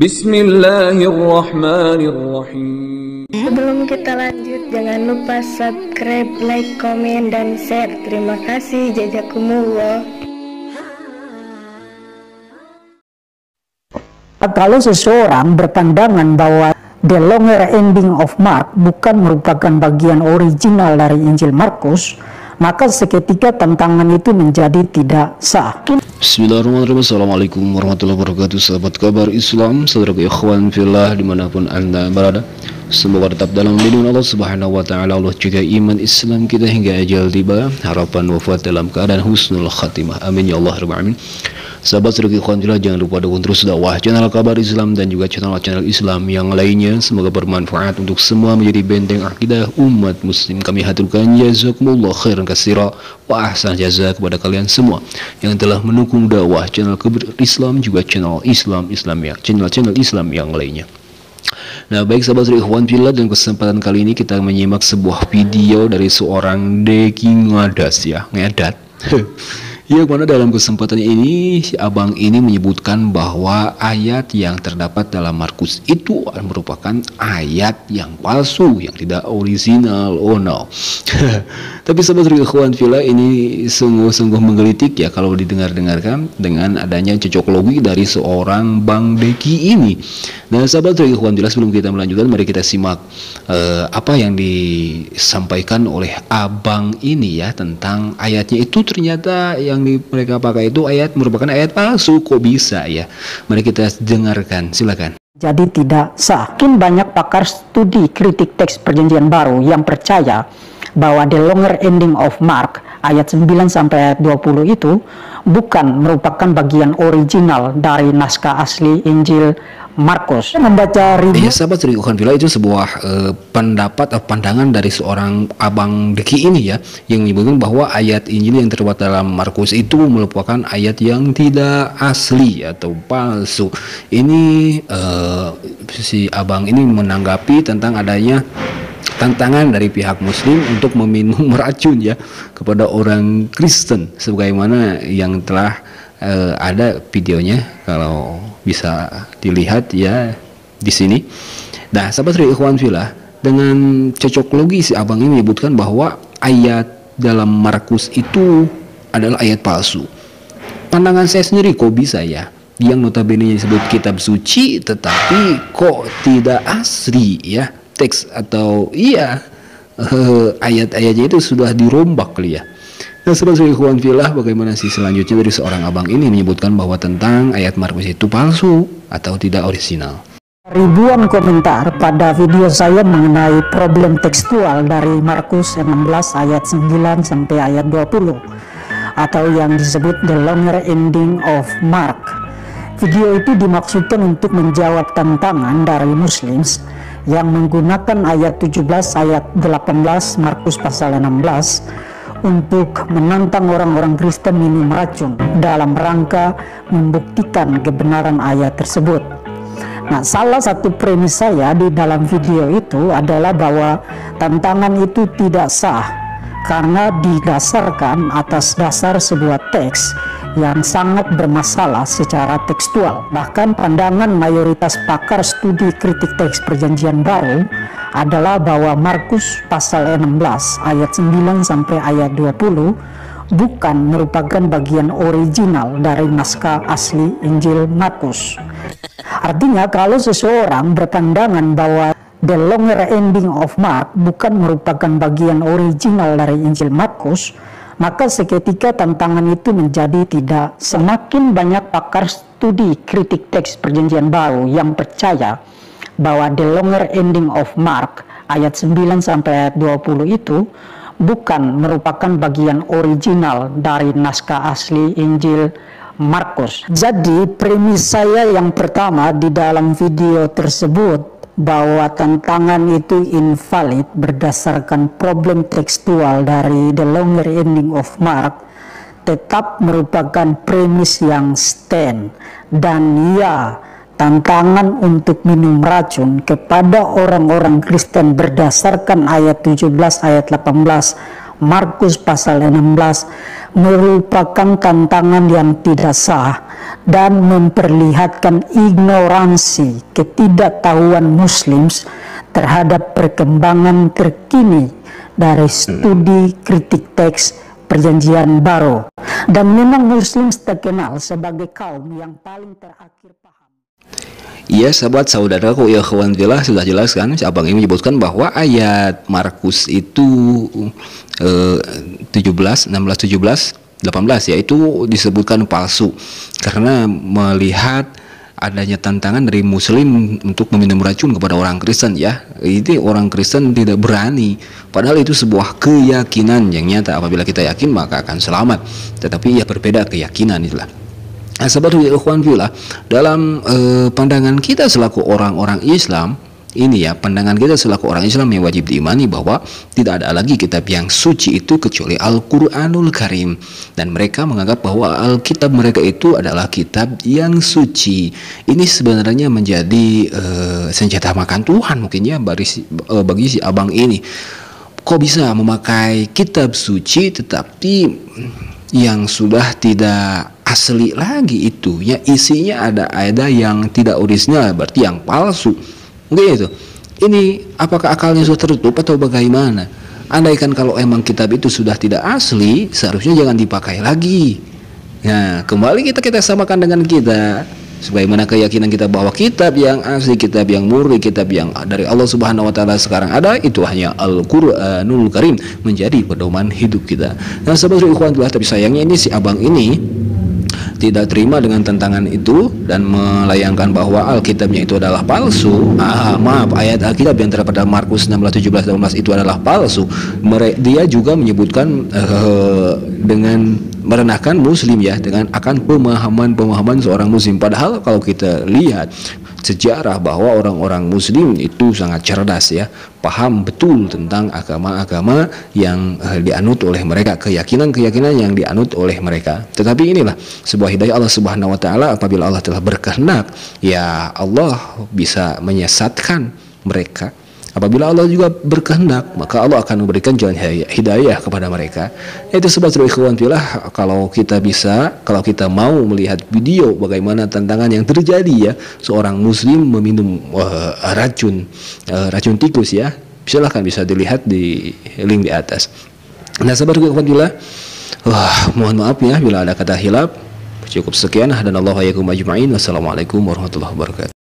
Bismillahirrahmanirrahim. Sebelum kita lanjut, jangan lupa subscribe, like, komen, dan share. Terima kasih. Jazakumullah. Kalau seseorang berpandangan bahwa the longer ending of Mark bukan merupakan bagian original dari Injil Markus, maka seketika tantangan itu menjadi tidak sah. Bismillahirrahmanirrahim. Assalamualaikum warahmatullahi wabarakatuh. Sahabat kabar Islam, saudaraku ikhwan fillah dimanapun anda berada, semoga tetap dalam lindungan Allah Subhanahu wa ta'ala. Allah jaga iman Islam kita hingga ajal tiba, harapan wafat dalam keadaan husnul khatimah. Amin ya Allah rabbal alamin. Sahabat saudaraku ikhwan fillah, jangan lupa dukung terus dakwah channel kabar Islam dan juga channel Islam yang lainnya. Semoga bermanfaat untuk semua, menjadi benteng akidah umat muslim. Kami haturkan jazakumullah khairan katsira wa ahsan jaza kepada kalian semua yang telah mendukung dakwah channel kabar Islam, juga channel Islam yang channel Islam yang lainnya. Nah, baik sahabat ikhwan fillah, dan kesempatan kali ini kita menyimak sebuah video dari seorang Deki Ngadas ya, ngedat. Ya, mana dalam kesempatan ini si abang ini menyebutkan bahwa ayat yang terdapat dalam Markus itu merupakan ayat yang palsu, yang tidak original. Oh no. Tapi sahabat ikhwan fillah, ini sungguh-sungguh menggelitik ya kalau didengar-dengarkan dengan adanya cocok logi dari seorang Bang Deki ini. Nah, sahabat ikhwan fillah, sebelum kita melanjutkan, mari kita simak apa yang disampaikan oleh abang ini ya tentang ayatnya itu. Ternyata yang mereka pakai itu merupakan ayat palsu. Kok bisa ya? Mari kita dengarkan, silakan. Jadi tidak sah. Mungkin banyak pakar studi kritik teks perjanjian baru yang percaya bahwa the longer ending of Mark ayat 9 sampai ayat 20 itu bukan merupakan bagian original dari naskah asli Injil Markus. Membaca ya sahabat ikhwan fillah, itu sebuah pandangan dari seorang abang Deki ini ya, yang menyebutkan bahwa ayat Injil yang terdapat dalam Markus itu merupakan ayat yang tidak asli atau palsu. Ini si abang ini menanggapi tentang adanya tantangan dari pihak muslim untuk meminum racun ya kepada orang Kristen, sebagaimana yang telah ada videonya kalau bisa dilihat ya di sini. Nah, sahabat ikhwan fillah, dengan cocok logi si abang ini menyebutkan bahwa ayat dalam Markus itu adalah ayat palsu. Pandangan saya sendiri, kok bisa ya yang notabene disebut kitab suci tetapi kok tidak asli ya teks, atau ayat-ayatnya itu sudah dirombak kali ya. Nah, sahabat ikhwan fillah, bagaimana sih selanjutnya dari seorang abang ini menyebutkan bahwa tentang ayat Markus itu palsu atau tidak orisinal. Ribuan komentar pada video saya mengenai problem tekstual dari Markus 16 ayat 9 sampai ayat 20 atau yang disebut the longer ending of Mark. Video itu dimaksudkan untuk menjawab tantangan dari Muslims yang menggunakan ayat 17 ayat 18 Markus pasal 16 untuk menantang orang-orang Kristen minum racun dalam rangka membuktikan kebenaran ayat tersebut. Nah, salah satu premis saya di dalam video itu adalah bahwa tantangan itu tidak sah karena didasarkan atas dasar sebuah teks yang sangat bermasalah secara tekstual. Bahkan pandangan mayoritas pakar studi kritik teks perjanjian baru adalah bahwa Markus pasal 16 ayat 9 sampai ayat 20 bukan merupakan bagian original dari naskah asli Injil Markus. Artinya kalau seseorang berpandangan bahwa the longer ending of Mark bukan merupakan bagian original dari Injil Markus, maka seketika tantangan itu menjadi tidak. Semakin banyak pakar studi kritik teks perjanjian baru yang percaya bahwa the longer ending of Mark ayat 9 sampai ayat 20 itu bukan merupakan bagian original dari naskah asli Injil Markus. Jadi premis saya yang pertama di dalam video tersebut bahwa tantangan itu invalid berdasarkan problem tekstual dari the longer ending of Mark tetap merupakan premis yang stand. Dan ya, tantangan untuk minum racun kepada orang-orang Kristen berdasarkan ayat 17 ayat 18 Markus pasal 16 merupakan tantangan yang tidak sah dan memperlihatkan ignoransi ketidaktahuan Muslim terhadap perkembangan terkini dari studi kritik teks Perjanjian Baru. Dan memang Muslim terkenal sebagai kaum yang paling terakhir paham. Iya sahabat saudaraku ya kawan fillah, sudah jelas kan abang ini menyebutkan bahwa ayat Markus itu 17, 16, 17, 18 yaitu disebutkan palsu karena melihat adanya tantangan dari Muslim untuk meminum racun kepada orang Kristen ya. Itu orang Kristen tidak berani, padahal itu sebuah keyakinan yang nyata. Apabila kita yakin maka akan selamat, tetapi ya berbeda keyakinan itulah. Nah, sahabat ikhwan fillah, dalam pandangan kita selaku orang-orang Islam ini ya, pandangan kita selaku orang Islam yang wajib diimani bahwa tidak ada lagi kitab yang suci itu kecuali Al-Quranul Karim, dan mereka menganggap bahwa Alkitab mereka itu adalah kitab yang suci. Ini sebenarnya menjadi senjata makan Tuhan mungkin ya bagi si abang ini. Kok bisa memakai kitab suci tetapi yang sudah tidak asli lagi itu ya, isinya ada yang tidak orisinal, berarti yang palsu. Mungkin itu. Ini apakah akalnya sudah tertutup atau bagaimana? Andaikan kalau emang kitab itu sudah tidak asli, seharusnya jangan dipakai lagi. Nah, kembali kita samakan dengan kita. Sebagaimana keyakinan kita bahwa kitab yang asli, kitab yang murni, kitab yang dari Allah Subhanahu wa taala sekarang ada, itu hanya Al-Qur'anul Karim menjadi pedoman hidup kita. Nah, sahabat ikhwan, tapi sayangnya ini si abang ini tidak terima dengan tantangan itu dan melayangkan bahwa Alkitabnya itu adalah palsu. Maaf, ayat Alkitab yang terdapat dalam Markus 16, 17, 18 itu adalah palsu. Dia juga menyebutkan dengan merendahkan Muslim ya, dengan akan pemahaman seorang Muslim. Padahal kalau kita lihat sejarah bahwa orang-orang Muslim itu sangat cerdas ya, paham betul tentang agama-agama yang dianut oleh mereka, keyakinan-keyakinan yang dianut oleh mereka. Tetapi inilah sebuah hidayah Allah Subhanahu wa taala, apabila Allah telah berkehendak ya Allah bisa menyesatkan mereka. Apabila Allah juga berkehendak, maka Allah akan memberikan jalan hidayah kepada mereka. Itu sebab ikhwan fillah, kalau kita mau melihat video bagaimana tantangan yang terjadi ya, seorang Muslim meminum racun tikus ya, silahkan bisa dilihat di link di atas. Nah, sahabat ikhwan fillah, mohon maaf ya bila ada kata hilaf. Cukup sekian, dan Allah yakum ajma'in. Wassalamualaikum warahmatullahi wabarakatuh.